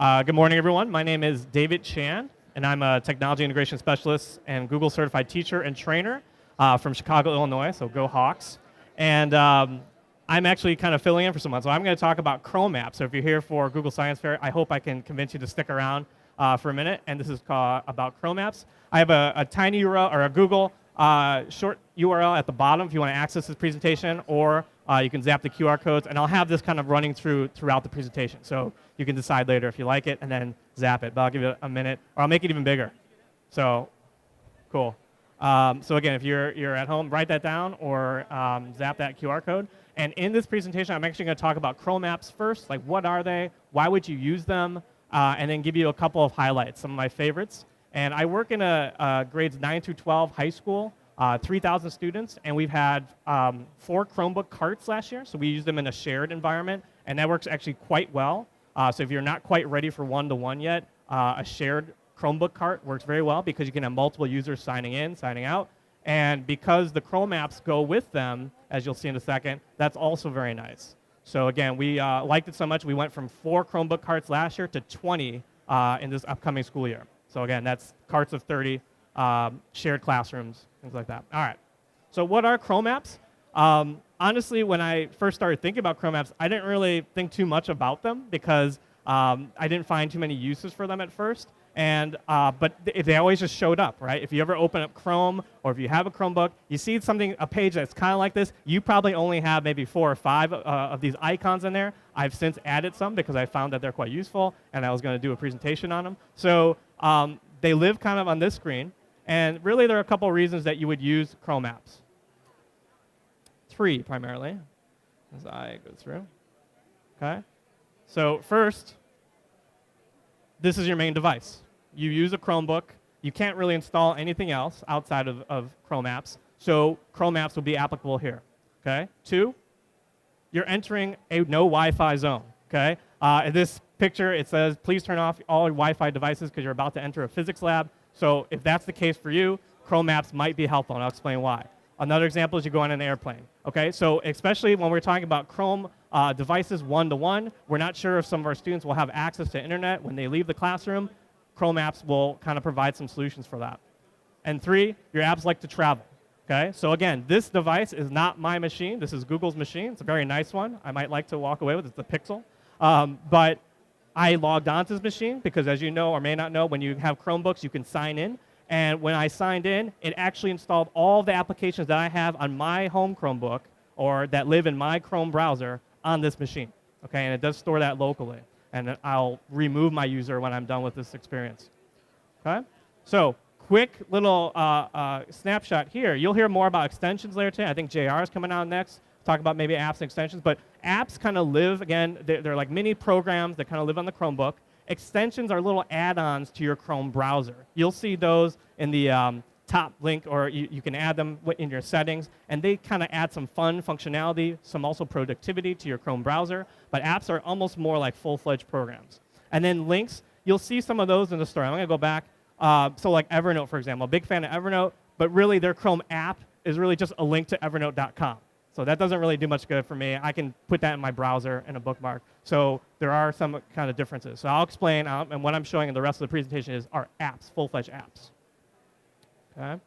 Good morning, everyone. My name is David Chan, and I'm a technology integration specialist and Google certified teacher and trainer from Chicago, Illinois, so go Hawks. And I'm actually kind of filling in for someone. So I'm going to talk about Chrome apps. So if you're here for Google Science Fair, I hope I can convince you to stick around for a minute. And this is about Chrome apps. I have a tiny URL or a Google short URL at the bottom if you want to access this presentation, or you can zap the QR codes, and I'll have this kind of running throughout the presentation. So you can decide later if you like it and then zap it. But I'll give it a minute, or I'll make it even bigger. So cool. So again, if you're at home, write that down or zap that QR code. And in this presentation, I'm actually going to talk about Chrome apps first. Like, what are they? Why would you use them? And then give you a couple of highlights, some of my favorites. And I work in a grades 9 through 12 high school, 3,000 students, and we've had 4 Chromebook carts last year. So we use them in a shared environment, and that works actually quite well. So if you're not quite ready for one-to-one yet, a shared Chromebook cart works very well because you can have multiple users signing in, signing out. And because the Chrome apps go with them, as you'll see in a second, that's also very nice. So again, we liked it so much, we went from 4 Chromebook carts last year to 20 in this upcoming school year. So again, that's carts of 30, shared classrooms, things like that. All right, so what are Chrome apps? Honestly, when I first started thinking about Chrome apps, I didn't really think too much about them because I didn't find too many uses for them at first. But they always just showed up, right? If you ever open up Chrome, or if you have a Chromebook, you see a page that's kind of like this, you probably only have maybe 4 or 5 of these icons in there. I've since added some because I found that they're quite useful, and I was going to do a presentation on them. So they live kind of on this screen, and really there are a couple of reasons that you would use Chrome apps. 3 primarily, as I go through. Okay. So first, this is your main device. You use a Chromebook. You can't really install anything else outside of Chrome apps. So Chrome apps will be applicable here. Okay. 2, you're entering a no Wi-Fi zone. Okay. In this picture, it says, please turn off all your Wi-Fi devices because you're about to enter a physics lab. So if that's the case for you, Chrome apps might be helpful, and I'll explain why. Another example is you go on an airplane. Okay. So especially when we're talking about Chrome devices one-to-one, we're not sure if some of our students will have access to internet when they leave the classroom. Chrome apps will kind of provide some solutions for that. And 3, your apps like to travel. Okay, so again, this device is not my machine. This is Google's machine. It's a very nice one. I might like to walk away with it. It's a Pixel. But I logged onto this machine because, as you know or may not know, when you have Chromebooks, you can sign in. And when I signed in, it actually installed all the applications that I have on my home Chromebook or that live in my Chrome browser on this machine. Okay, and it does store that locally. And I'll remove my user when I'm done with this experience. Okay, so quick little snapshot here. You'll hear more about extensions later today. I think JR is coming out next. Talk about maybe apps and extensions. But apps kind of live, again, they're like mini programs that kind of live on the Chromebook. Extensions are little add-ons to your Chrome browser. You'll see those in the top link, or you can add them in your settings, and they kind of add some fun functionality, some also productivity to your Chrome browser. But apps are almost more like full-fledged programs. And then links, you'll see some of those in the story. I'm going to go back. So like Evernote, for example, a big fan of Evernote, but really their Chrome app is really just a link to evernote.com. So that doesn't really do much good for me. I can put that in my browser in a bookmark. So there are some kind of differences. So I'll explain, and what I'm showing in the rest of the presentation are apps, full-fledged apps. Okay.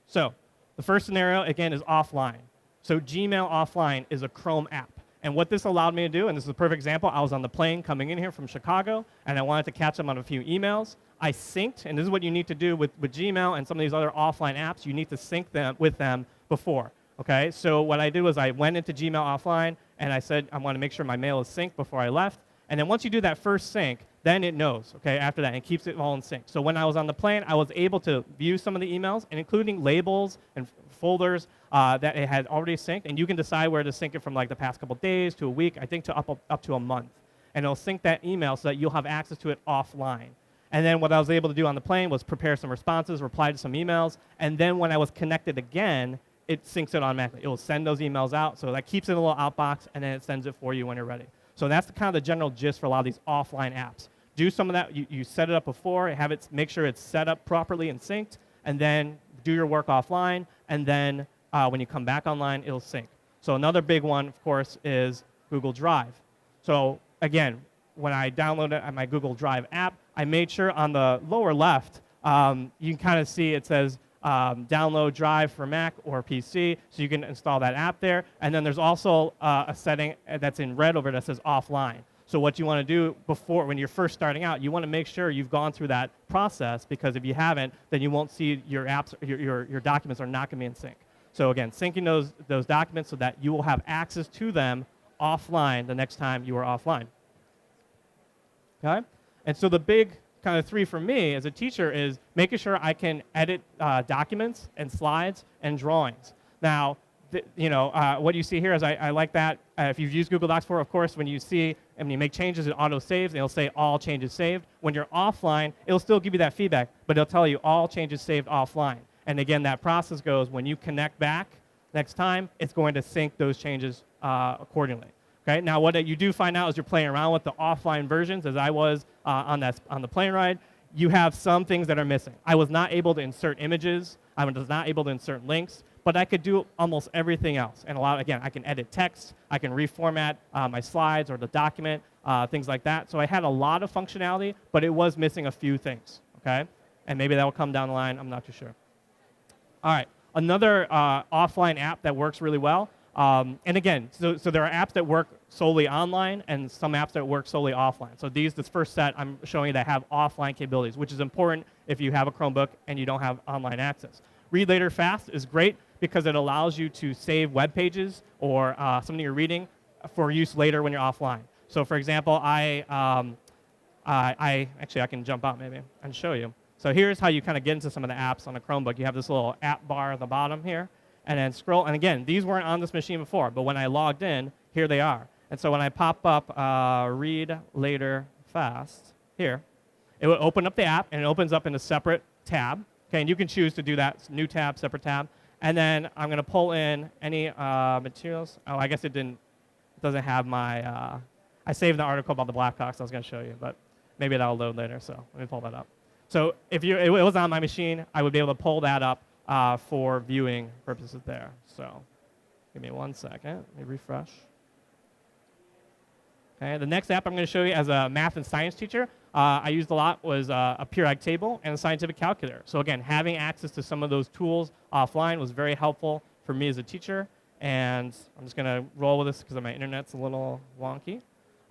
So the first scenario, again, is offline. So Gmail offline is a Chrome app. And what this allowed me to do, and this is a perfect example, I was on the plane coming in here from Chicago, and I wanted to catch up on a few emails. I synced, and this is what you need to do with Gmail and some of these other offline apps. You need to sync them with them before. Okay, so what I did was I went into Gmail offline, and I said I want to make sure my mail is synced before I left. And then once you do that first sync, then it knows, okay, after that, and it keeps it all in sync. So when I was on the plane, I was able to view some of the emails, and including labels and folders that it had already synced. And you can decide where to sync it from, like the past couple days to a week, I think to up to a month. And it'll sync that email so that you'll have access to it offline. And then what I was able to do on the plane was prepare some responses, reply to some emails, and then when I was connected again, it syncs it automatically. It will send those emails out, so that keeps it in a little outbox, and then it sends it for you when you're ready. So that's kind of the general gist for a lot of these offline apps. Do some of that. You set it up before, make sure it's set up properly and synced, and then do your work offline, and then when you come back online, it'll sync. So another big one, of course, is Google Drive. So again, when I downloaded my Google Drive app, I made sure on the lower left, you can kind of see it says download Drive for Mac or PC, so you can install that app there. And then there's also a setting that's in red over that says offline. So what you want to do before, when you're first starting out, you want to make sure you've gone through that process, because if you haven't, then you won't see your apps, your documents are not going to be in sync. So again, syncing those documents so that you will have access to them offline the next time you are offline. Okay? And so the big kind of three for me as a teacher is making sure I can edit documents and slides and drawings. Now, what you see here is I like that. If you've used Google Docs before, of course, when you see and when you make changes, it auto saves. It'll say all changes saved. When you're offline, it'll still give you that feedback, but it'll tell you all changes saved offline. And again, that process goes when you connect back next time, it's going to sync those changes accordingly. Okay. Now, what you do find out as you're playing around with the offline versions, as I was on the plane ride, you have some things that are missing. I was not able to insert images. I was not able to insert links, but I could do almost everything else. And again, I can edit text. I can reformat my slides or the document, things like that. So I had a lot of functionality, but it was missing a few things. Okay. And maybe that will come down the line. I'm not too sure. All right. Another offline app that works really well. And again, so there are apps that work solely online and some apps that work solely offline. So this first set I'm showing you that have offline capabilities, which is important if you have a Chromebook and you don't have online access. Read Later Fast is great because it allows you to save web pages or something you're reading for use later when you're offline. So for example, actually I can jump out maybe and show you. So here's how you kind of get into some of the apps on a Chromebook. You have this little app bar at the bottom here. And then scroll, and again, these weren't on this machine before, but when I logged in, here they are. And so when I pop up Read Later Fast here, it will open up the app, and it opens up in a separate tab. Okay, and you can choose to do that, new tab, separate tab. And then I'm going to pull in any materials. Oh, I guess it doesn't have my, I saved the article about the Blackhawks I was going to show you, but maybe that'll load later, so let me pull that up. So if it was on my machine, I would be able to pull that up for viewing purposes there. So give me 1 second. Let me refresh. Okay, the next app I'm going to show you as a math and science teacher I used a lot was a periodic table and a scientific calculator. So again, having access to some of those tools offline was very helpful for me as a teacher. And I'm just going to roll with this because my internet's a little wonky.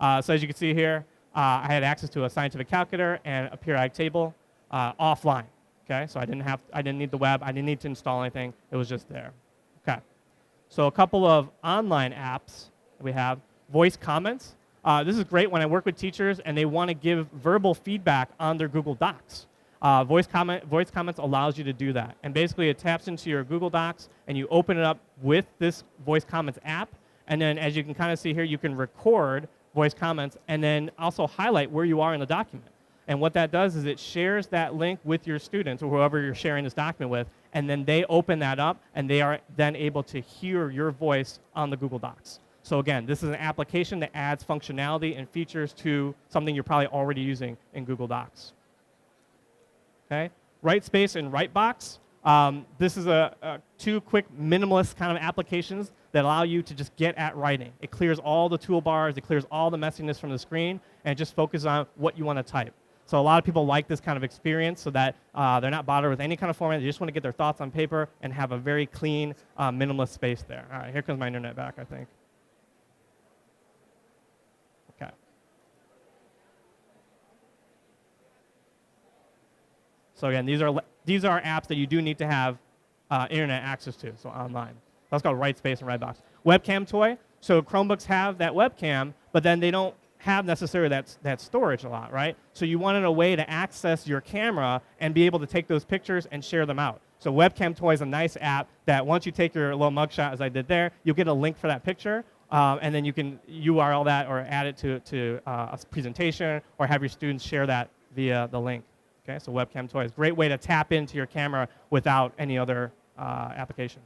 So as you can see here, I had access to a scientific calculator and a periodic table offline. Okay, so I didn't need the web. I didn't need to install anything. It was just there. Okay, so a couple of online apps we have. Voice comments. This is great when I work with teachers and they want to give verbal feedback on their Google Docs. Voice comments allows you to do that. And basically, it taps into your Google Docs, and you open it up with this voice comments app. And then, as you can kind of see here, you can record voice comments and then also highlight where you are in the document. And what that does is it shares that link with your students or whoever you're sharing this document with, and then they open that up, and they are then able to hear your voice on the Google Docs. So again, this is an application that adds functionality and features to something you're probably already using in Google Docs. Okay, Writespace and Writebox. This is two quick minimalist kind of applications that allow you to just get at writing. It clears all the toolbars, it clears all the messiness from the screen, and it just focuses on what you want to type. So a lot of people like this kind of experience so that they're not bothered with any kind of format. They just want to get their thoughts on paper and have a very clean, minimalist space there. All right, here comes my internet back, I think. Okay. So again, these are apps that you do need to have internet access to, so online. That's called Writespace and Writebox. Webcam toy. So Chromebooks have that webcam, but then they don't have necessarily that storage a lot, right? So you wanted a way to access your camera and be able to take those pictures and share them out. So Webcam Toy is a nice app that once you take your little mugshot, as I did there, you'll get a link for that picture, and then you can URL that or add it to a presentation or have your students share that via the link. Okay, so Webcam Toy is a great way to tap into your camera without any other application.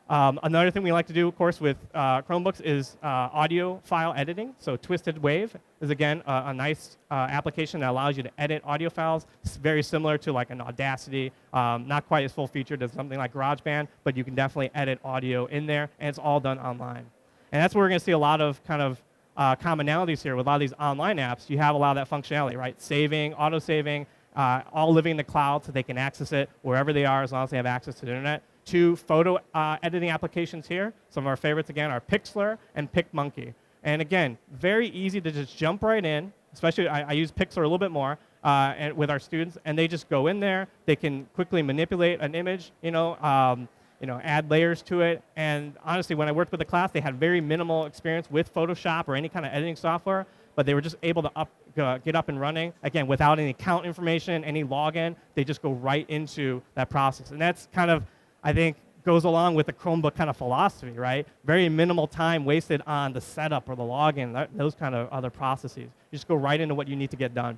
Another thing we like to do, of course, with Chromebooks is audio file editing. So Twisted Wave is, again, a nice application that allows you to edit audio files. It's very similar to like an Audacity, not quite as full-featured as something like GarageBand, but you can definitely edit audio in there, and it's all done online. And that's where we're going to see a lot of kind of commonalities here with a lot of these online apps. You have a lot of that functionality, right? Saving, auto-saving, all living in the cloud so they can access it wherever they are as long as they have access to the internet. 2 photo editing applications here. Some of our favorites, again, are Pixlr and PicMonkey. And again, very easy to just jump right in, especially I use Pixlr a little bit more and with our students, and they just go in there. They can quickly manipulate an image, add layers to it. And honestly, when I worked with the class, they had very minimal experience with Photoshop or any kind of editing software, but they were just able to get up and running, again, without any account information, any login. They just go right into that process. And that's kind of, I think, goes along with the Chromebook kind of philosophy, right? Very minimal time wasted on the setup or the login, those kind of other processes. You just go right into what you need to get done.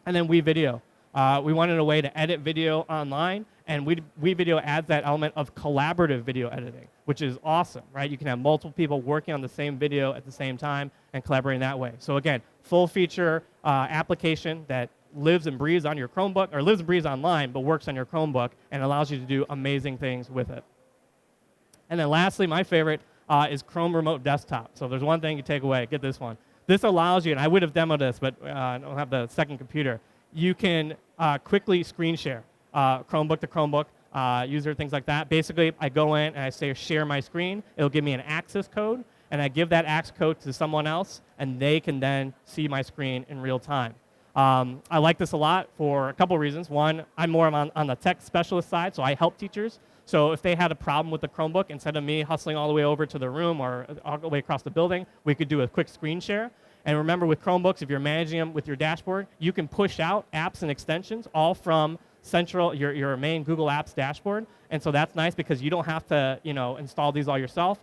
And then WeVideo. We wanted a way to edit video online, and WeVideo adds that element of collaborative video editing, which is awesome, right? You can have multiple people working on the same video at the same time and collaborating that way. So again, full feature application that lives and breathes on your Chromebook, or lives and breathes online, but works on your Chromebook and allows you to do amazing things with it. And then lastly, my favorite is Chrome Remote Desktop. So if there's one thing you take away, get this one. This allows you, and I would have demoed this, but I don't have the second computer. You can quickly screen share Chromebook to Chromebook, user, things like that. Basically, I go in and I say share my screen. It'll give me an access code, and I give that access code to someone else, and they can then see my screen in real time. I like this a lot for a couple reasons. One, I'm more on the tech specialist side, so I help teachers. So if they had a problem with the Chromebook, instead of me hustling all the way over to the room or all the way across the building, we could do a quick screen share. And remember, with Chromebooks, if you're managing them with your dashboard, you can push out apps and extensions all from your main Google Apps dashboard. And so that's nice because you don't have to install these all yourself.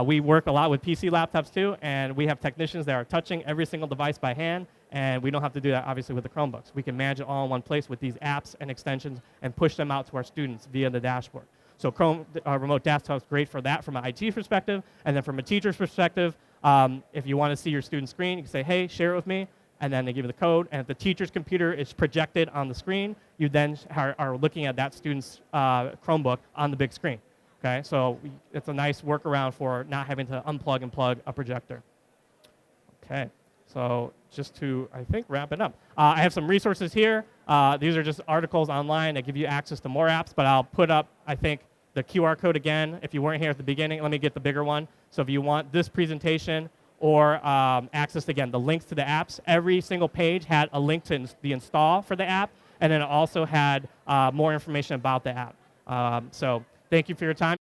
We work a lot with PC laptops too, and we have technicians that are touching every single device by hand, and we don't have to do that obviously with the Chromebooks. We can manage it all in one place with these apps and extensions and push them out to our students via the dashboard. So Chrome Remote Desktop is great for that from an IT perspective, and then from a teacher's perspective, if you want to see your student's screen, you can say, hey, share it with me, and then they give you the code. And if the teacher's computer is projected on the screen, you then are looking at that student's Chromebook on the big screen. Okay, so it's a nice workaround for not having to unplug and plug a projector. Okay, so just to, I think, wrap it up. I have some resources here. These are just articles online that give you access to more apps, but I'll put up, I think, the QR code again. If you weren't here at the beginning, let me get the bigger one. So if you want this presentation or access, again, the links to the apps, every single page had a link to the install for the app, and then it also had more information about the app. So thank you for your time.